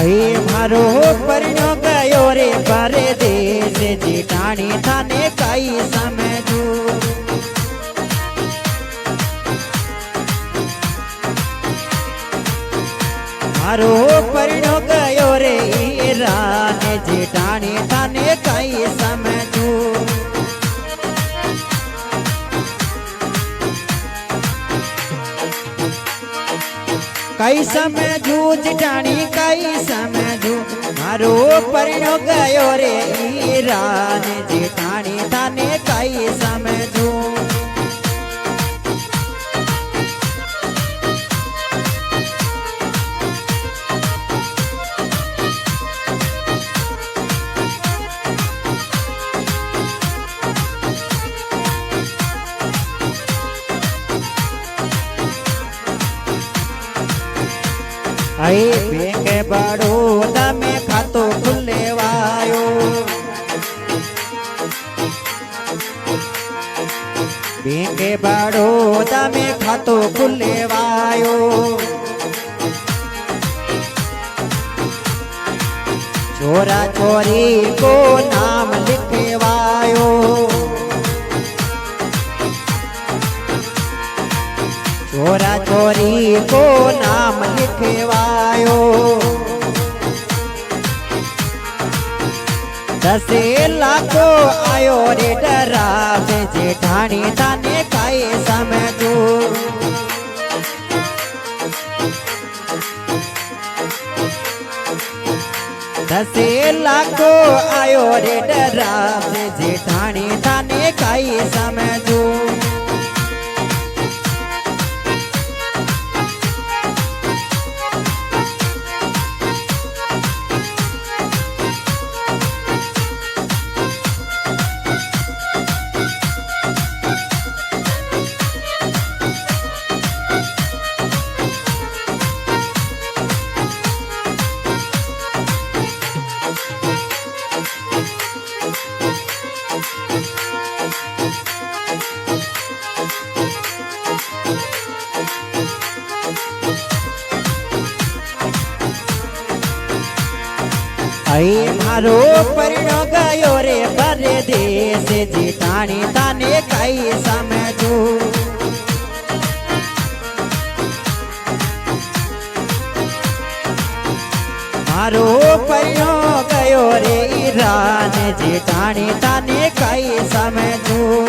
અહીં મારો પરણો ગયો રે પરદેશ જેઠાણી થાને કઈ સમજું મારો પરણો ગયો રે રાને જેઠાણી થાને કઈ સમજું કઈ સમજું જેઠાણી કઈ સમજું મારો પરણો ગયો રે રાને જેઠાણી થાને કઈ સમજું અહીં બેંકે બડોદા में खातो खुलेवायो બેંકે બડોદા में खातो खुलेवायो छोरा छोरी को नाम लिखवायो छोरा छोरी को नाम लिखवायो 10 लाखो आयो रे डरावे जेठाणी थाने काई समझूं 10 लाखो आयो रे डरावे जेठाणी थाने काई समझूं અહીં મારો પરણો ગયો રે પરદેશ જેઠાણી થાને કઈ સમજું મારો પરણો ગયો રે રાને જેઠાણી થાને કઈ સમજું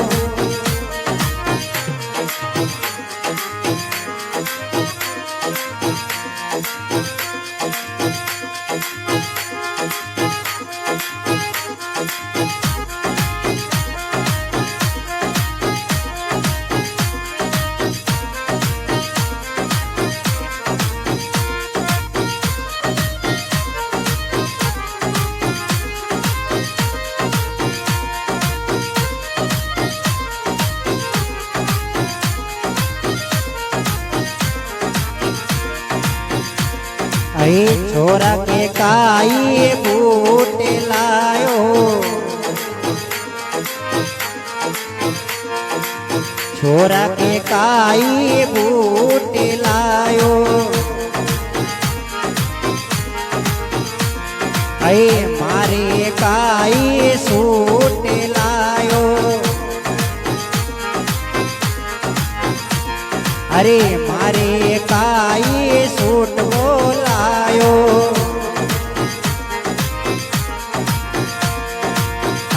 અહીં छोरा के काई बूट लायो छोरा के काई बूट लायो અહીં मारे काई सूट लायो अरे मारे काई सूट बोलायो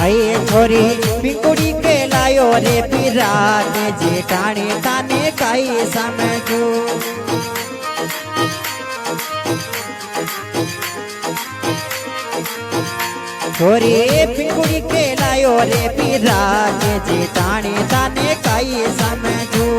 અહીં छोरी पिकुड़ी के लायो रे पीरा ने जेठाणी थाने काई समझूं छोरी पिकुड़ी के लायो रे पीरा ने जेठाणी थाने काई समझूं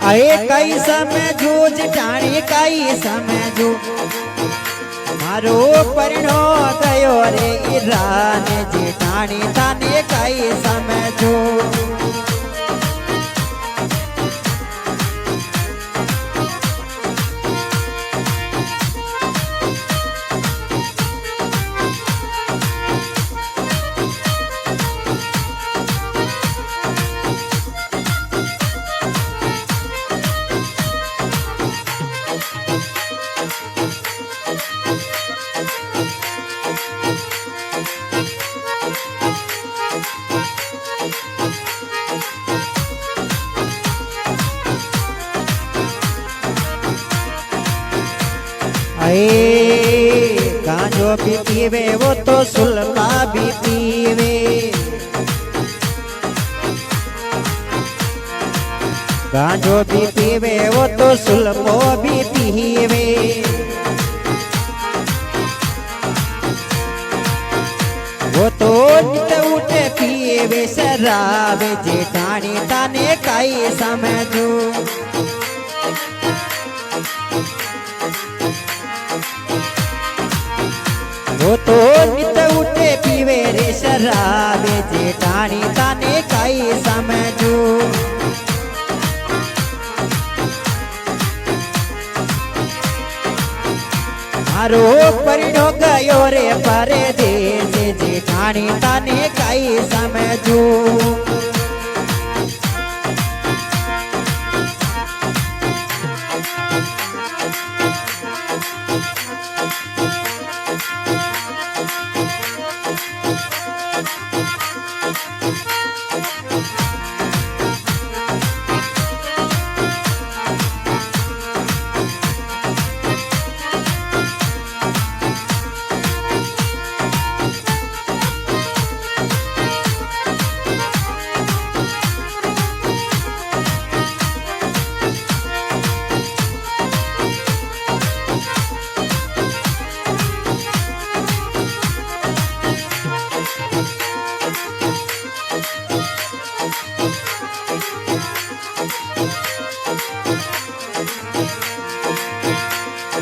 अरे कई समझू जेठाणी कई समझू મારો પરણો ગયો રે ઈરાને જેઠાણી તાને કઈ સમજો गांजो भी पीवे वो तो सुलमा भी पीवे गांजो भी पीवे वो तो सुलमो भी पीवे वो तो नित उठे पीवे शराब जेठानी ताने काई समझू वो तो नित उठे पीवे रे शराब जेठानी ताने काई समझू मारो परिणो गयो रे परदेश जेठानी ताने काई समझू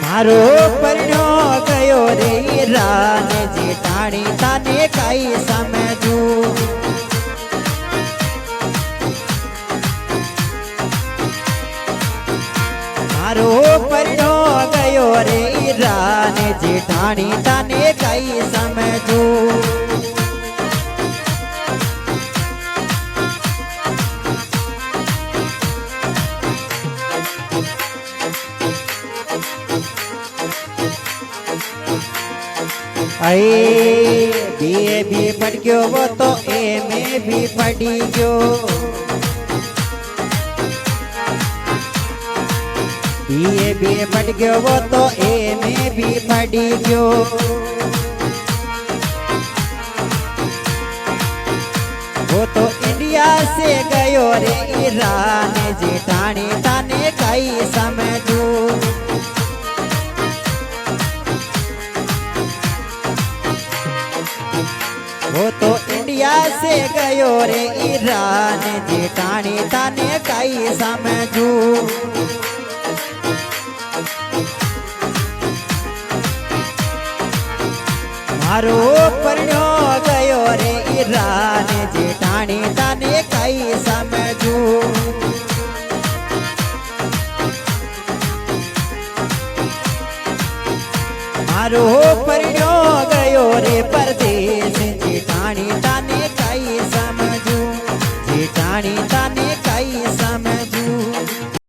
मारो परिणो गयो रे ईराने जेठानी ताने काई समझू मारो परिणो गयो रे ईराने जेठानी ताने काई समझू बीए भी पढ़ गयो वो तो एमए भी पढ़ी गयो बीए भी पढ़ गयो वो तो एमए भी पढ़ी गयो वो तो इंडिया से गयो रे ईरान जेठानी ताने काई समझू वो तो इंडिया से गयो रे ईरान जेठानी ताने काई समझू मारो परिणो गयो रे ईरान जेठानी ताने काई समझू मारो परिणो गयो रे परदेश